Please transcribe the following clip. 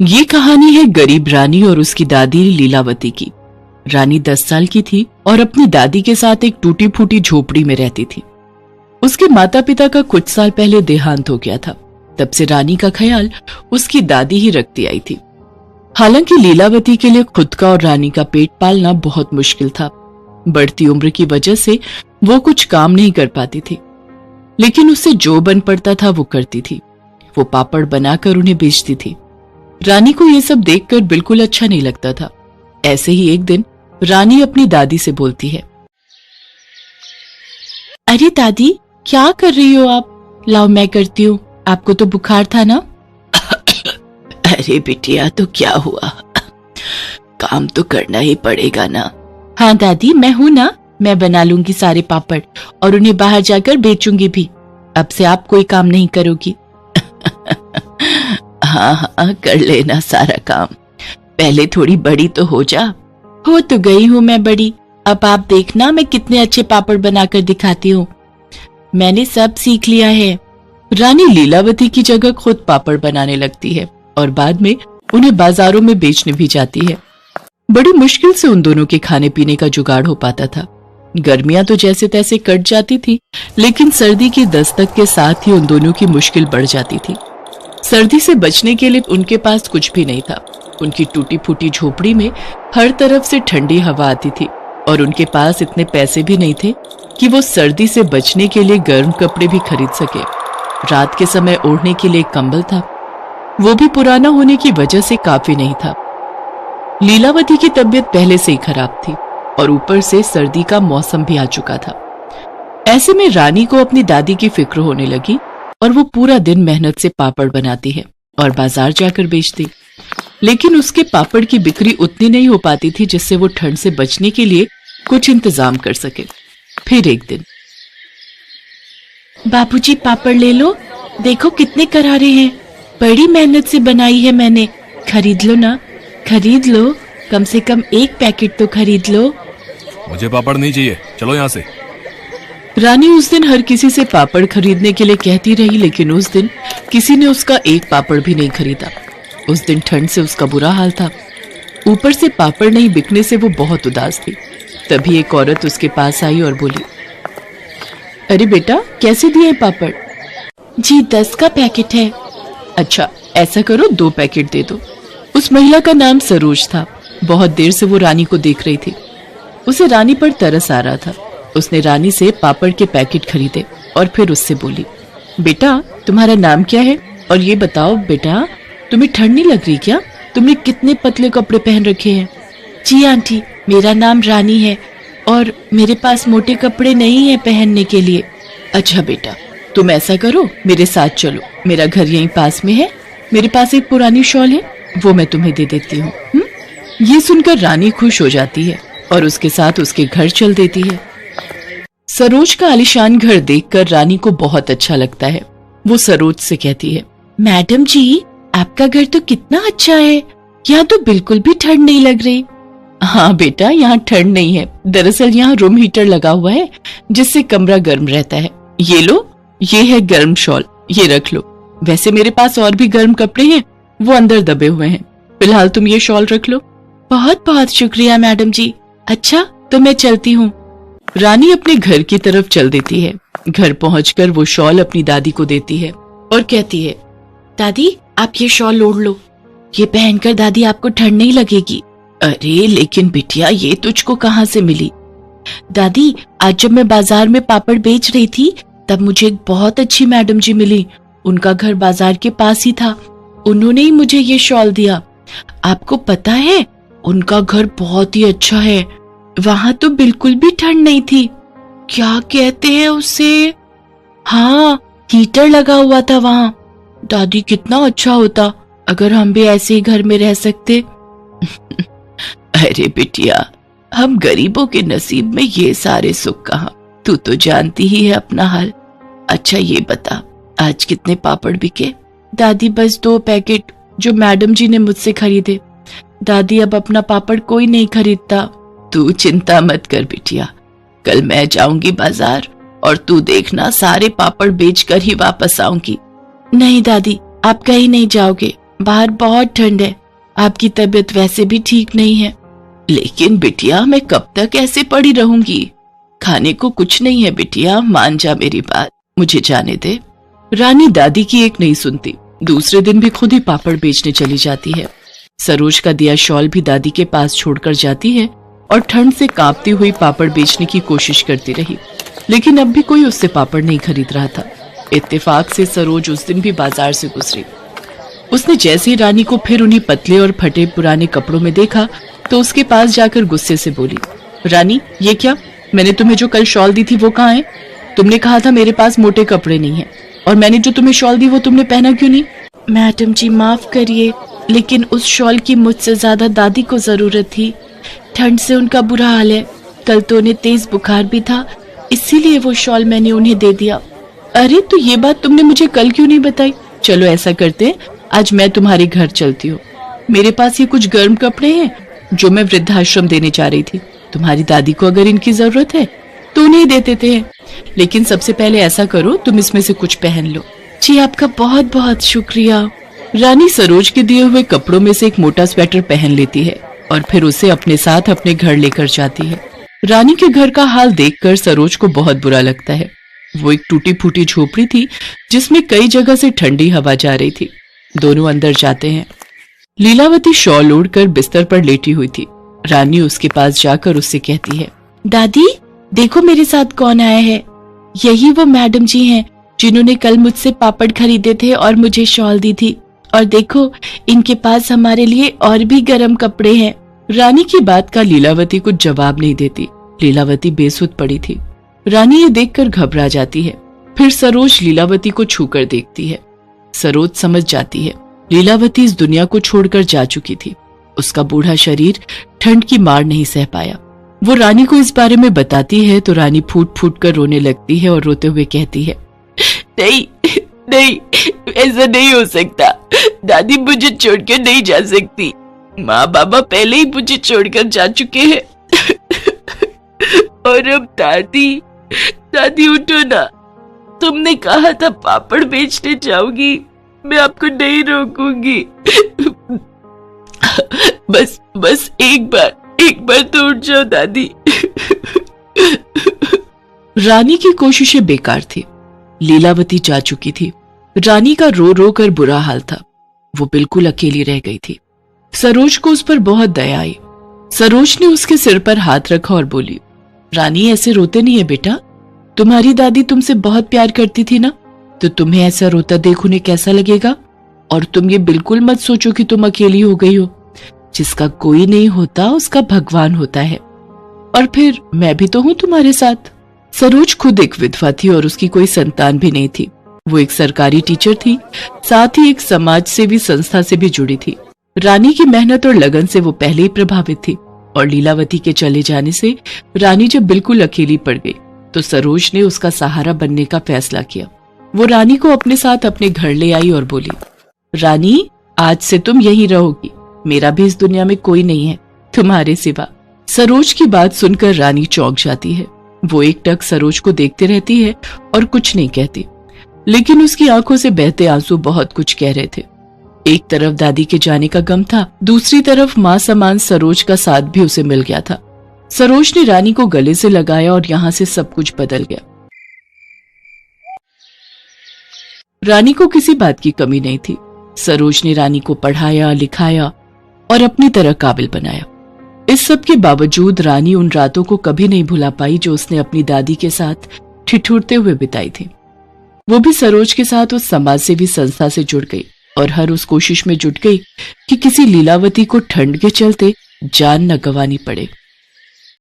ये कहानी है गरीब रानी और उसकी दादी लीलावती की। रानी 10 साल की थी और अपनी दादी के साथ एक टूटी फूटी झोपड़ी में रहती थी। उसके माता पिता का कुछ साल पहले देहांत हो गया था। तब से रानी का ख्याल उसकी दादी ही रखती आई थी। हालांकि लीलावती के लिए खुद का और रानी का पेट पालना बहुत मुश्किल था। बढ़ती उम्र की वजह से वो कुछ काम नहीं कर पाती थी, लेकिन उससे जो बन पड़ता था वो करती थी। वो पापड़ बनाकर उन्हें बेचती थी। रानी को ये सब देखकर बिल्कुल अच्छा नहीं लगता था। ऐसे ही एक दिन रानी अपनी दादी से बोलती है, अरे दादी, क्या कर रही हो आप? लाओ मैं करती हूँ, आपको तो बुखार था ना। अरे बिटिया, तो क्या हुआ, काम तो करना ही पड़ेगा ना। हाँ दादी, मैं हूँ ना, मैं बना लूंगी सारे पापड़ और उन्हें बाहर जाकर बेचूंगी भी। अब से आप कोई काम नहीं करोगी। हाँ हाँ, कर लेना सारा काम, पहले थोड़ी बड़ी तो हो जा। हो तो गई हूँ मैं बड़ी, अब आप देखना मैं कितने अच्छे पापड़ बनाकर दिखाती हूँ। मैंने सब सीख लिया है। रानी लीलावती की जगह खुद पापड़ बनाने लगती है और बाद में उन्हें बाजारों में बेचने भी जाती है। बड़ी मुश्किल से उन दोनों के खाने पीने का जुगाड़ हो पाता था। गर्मियां तो जैसे तैसे कट जाती थी, लेकिन सर्दी की दस्तक के साथ ही उन दोनों की मुश्किल बढ़ जाती थी। सर्दी से बचने के लिए उनके पास कुछ भी नहीं था। उनकी टूटी फूटी झोपड़ी में हर तरफ से ठंडी हवा आती थी और उनके पास इतने पैसे भी नहीं थे कि वो सर्दी से बचने के लिए गर्म कपड़े भी खरीद सके। रात के समय ओढ़ने के लिए कंबल था, वो भी पुराना होने की वजह से काफी नहीं था। लीलावती की तबीयत पहले से ही खराब थी और ऊपर से सर्दी का मौसम भी आ चुका था। ऐसे में रानी को अपनी दादी की फिक्र होने लगी और वो पूरा दिन मेहनत से पापड़ बनाती है और बाजार जाकर बेचती। लेकिन उसके पापड़ की बिक्री उतनी नहीं हो पाती थी जिससे वो ठंड से बचने के लिए कुछ इंतजाम कर सके। फिर एक दिन, बाबूजी पापड़ ले लो, देखो कितने करारे हैं, बड़ी मेहनत से बनाई है मैंने, खरीद लो ना, खरीद लो, कम से कम एक पैकेट तो खरीद लो। मुझे पापड़ नहीं चाहिए, चलो यहाँ से। रानी उस दिन हर किसी से पापड़ खरीदने के लिए कहती रही, लेकिन उस दिन किसी ने उसका एक पापड़ भी नहीं खरीदा। उस दिन ठंड से उसका बुरा हाल था, ऊपर से पापड़ नहीं बिकने से वो बहुत उदास थी। तभी एक औरत उसके पास आई और बोली, अरे बेटा, कैसे दिए पापड़? जी 10 का पैकेट है। अच्छा, ऐसा करो 2 पैकेट दे दो। उस महिला का नाम सरोज था। बहुत देर से वो रानी को देख रही थी। उसे रानी पर तरस आ रहा था। उसने रानी से पापड़ के पैकेट खरीदे और फिर उससे बोली, बेटा तुम्हारा नाम क्या है? और ये बताओ बेटा, तुम्हें ठंड नहीं लग रही क्या? तुमने कितने पतले कपड़े पहन रखे हैं। जी आंटी, मेरा नाम रानी है और मेरे पास मोटे कपड़े नहीं है पहनने के लिए। अच्छा बेटा, तुम ऐसा करो, मेरे साथ चलो, मेरा घर यहीं पास में है, मेरे पास एक पुरानी शॉल है, वो मैं तुम्हें दे देती हूँ। ये सुनकर रानी खुश हो जाती है और उसके साथ उसके घर चल देती है। सरोज का आलीशान घर देखकर रानी को बहुत अच्छा लगता है। वो सरोज से कहती है, मैडम जी, आपका घर तो कितना अच्छा है, यहाँ तो बिल्कुल भी ठंड नहीं लग रही। हाँ बेटा, यहाँ ठंड नहीं है, दरअसल यहाँ रूम हीटर लगा हुआ है जिससे कमरा गर्म रहता है। ये लो, ये है गर्म शॉल, ये रख लो। वैसे मेरे पास और भी गर्म कपड़े हैं, वो अंदर दबे हुए हैं, फिलहाल तुम ये शॉल रख लो। बहुत बहुत शुक्रिया मैडम जी। अच्छा, तो मैं चलती हूँ। रानी अपने घर की तरफ चल देती है। घर पहुंचकर वो शॉल अपनी दादी को देती है और कहती है, दादी आप ये शॉल ओढ़ लो, ये पहनकर दादी आपको ठंड नहीं लगेगी। अरे लेकिन बिटिया, ये तुझको कहाँ से मिली? दादी, आज जब मैं बाजार में पापड़ बेच रही थी तब मुझे एक बहुत अच्छी मैडम जी मिली। उनका घर बाजार के पास ही था, उन्होंने ही मुझे ये शॉल दिया। आपको पता है, उनका घर बहुत ही अच्छा है, वहां तो बिल्कुल भी ठंड नहीं थी। क्या कहते हैं उसे? हाँ, हीटर लगा हुआ था वहां। दादी, कितना अच्छा होता अगर हम भी ऐसे ही घर में रह सकते। अरे बिटिया, हम गरीबों के नसीब में ये सारे सुख कहाँ, तू तो जानती ही है अपना हाल। अच्छा ये बता, आज कितने पापड़ बिके? दादी बस 2 पैकेट, जो मैडम जी ने मुझसे खरीदे। दादी, अब अपना पापड़ कोई नहीं खरीदता। तू चिंता मत कर बिटिया, कल मैं जाऊंगी बाजार और तू देखना सारे पापड़ बेचकर ही वापस आऊंगी। नहीं दादी, आप कहीं नहीं जाओगे, बाहर बहुत ठंड है, आपकी तबीयत वैसे भी ठीक नहीं है। लेकिन बिटिया मैं कब तक ऐसे पड़ी रहूंगी? खाने को कुछ नहीं है बिटिया, मान जा मेरी बात, मुझे जाने दे। रानी दादी की एक नहीं सुनती। दूसरे दिन भी खुद ही पापड़ बेचने चली जाती है। सरोज का दिया शॉल भी दादी के पास छोड़कर जाती है और ठंड से कांपती हुई पापड़ बेचने की कोशिश करती रही, लेकिन अब भी कोई उससे पापड़ नहीं खरीद रहा था। इत्तेफाक से सरोज उस दिन भी बाजार से गुजरी। उसने जैसे ही रानी को फिर उन्हीं पतले और फटे पुराने कपड़ों में देखा तो उसके पास जाकर गुस्से से बोली, रानी ये क्या? मैंने तुम्हें जो कल शॉल दी थी वो कहाँ है? तुमने कहा था मेरे पास मोटे कपड़े नहीं है, और मैंने जो तुम्हें शॉल दी वो तुमने पहना क्यों नहीं? मैडम जी माफ करिए, लेकिन उस शॉल की मुझसे ज्यादा दादी को जरूरत थी। ठंड से उनका बुरा हाल है, कल तो उन्हें तेज बुखार भी था, इसीलिए वो शॉल मैंने उन्हें दे दिया। अरे तो ये बात तुमने मुझे कल क्यों नहीं बताई? चलो ऐसा करते हैं, आज मैं तुम्हारे घर चलती हूँ। मेरे पास ये कुछ गर्म कपड़े हैं जो मैं वृद्धाश्रम देने जा रही थी। तुम्हारी दादी को अगर इनकी जरूरत है तो उन्हें दे देते हैं, लेकिन सबसे पहले ऐसा करो तुम इसमें से कुछ पहन लो। जी आपका बहुत बहुत शुक्रिया। रानी सरोज के दिए हुए कपड़ों में से एक मोटा स्वेटर पहन लेती है और फिर उसे अपने साथ अपने घर लेकर जाती है। रानी के घर का हाल देखकर सरोज को बहुत बुरा लगता है। वो एक टूटी फूटी झोपड़ी थी जिसमें कई जगह से ठंडी हवा जा रही थी। दोनों अंदर जाते हैं। लीलावती शॉल ओढ़कर बिस्तर पर लेटी हुई थी। रानी उसके पास जाकर उससे कहती है, दादी देखो मेरे साथ कौन आया है। यही वो मैडम जी हैं जिन्होंने कल मुझसे पापड़ खरीदे थे और मुझे शॉल दी थी, और देखो इनके पास हमारे लिए और भी गर्म कपड़े हैं। रानी की बात का लीलावती कुछ जवाब नहीं देती। लीलावती बेसुध पड़ी थी। रानी ये देखकर घबरा जाती है। फिर सरोज लीलावती को छूकर देखती है। सरोज समझ जाती है लीलावती इस दुनिया को छोड़कर जा चुकी थी। उसका बूढ़ा शरीर ठंड की मार नहीं सह पाया। वो रानी को इस बारे में बताती है तो रानी फूट फूट कर रोने लगती है और रोते हुए कहती है, नहीं नहीं, ऐसा नहीं हो सकता। दादी मुझे छोड़कर नहीं जा सकती। माँ बाबा पहले ही मुझे छोड़कर जा चुके हैं। और अब दादी उठो ना, तुमने कहा था पापड़ बेचने जाओगी, मैं आपको नहीं रोकूंगी। बस एक बार तो उठ जाओ दादी। रानी की कोशिशें बेकार थी। लीलावती जा चुकी थी। रानी का रो रो कर बुरा हाल था। वो बिल्कुल अकेली रह गई थी। सरोज को उस पर बहुत दया आई। सरोज ने उसके सिर पर हाथ रखा और बोली, रानी ऐसे रोते नहीं है बेटा, तुम्हारी दादी तुमसे बहुत प्यार करती थी ना, तो तुम्हें ऐसा रोता देख उन्हें कैसा लगेगा? और तुम ये बिल्कुल मत सोचो कि तुम अकेली हो गई हो। जिसका कोई नहीं होता उसका भगवान होता है, और फिर मैं भी तो हूं तुम्हारे साथ। सरोज खुद एक विधवा थी और उसकी कोई संतान भी नहीं थी। वो एक सरकारी टीचर थी, साथ ही एक समाज सेवी संस्था से भी जुड़ी थी। रानी की मेहनत और लगन से वो पहले ही प्रभावित थी, और लीलावती के चले जाने से रानी जब बिल्कुल अकेली पड़ गई तो सरोज ने उसका सहारा बनने का फैसला किया। वो रानी को अपने साथ अपने घर ले आई और बोली, रानी आज से तुम यहीं रहोगी, मेरा भी इस दुनिया में कोई नहीं है तुम्हारे सिवा। सरोज की बात सुनकर रानी चौंक जाती है। वो एकटक सरोज को देखते रहती है और कुछ नहीं कहती, लेकिन उसकी आंखों से बहते आंसू बहुत कुछ कह रहे थे। एक तरफ दादी के जाने का गम था, दूसरी तरफ माँ समान सरोज का साथ भी उसे मिल गया था। सरोज ने रानी को गले से लगाया और यहाँ से सब कुछ बदल गया। रानी को किसी बात की कमी नहीं थी। सरोज ने रानी को पढ़ाया, लिखाया और अपनी तरह काबिल बनाया। इस सब के बावजूद रानी उन रातों को कभी नहीं भुला पाई जो उसने अपनी दादी के साथ ठिठुरते हुए बिताई थी। वो भी सरोज के साथ उस समाज सेवी संस्था से जुड़ गई और हर उस कोशिश में जुट गई कि किसी लीलावती को ठंड के चलते जान न गंवानी पड़े।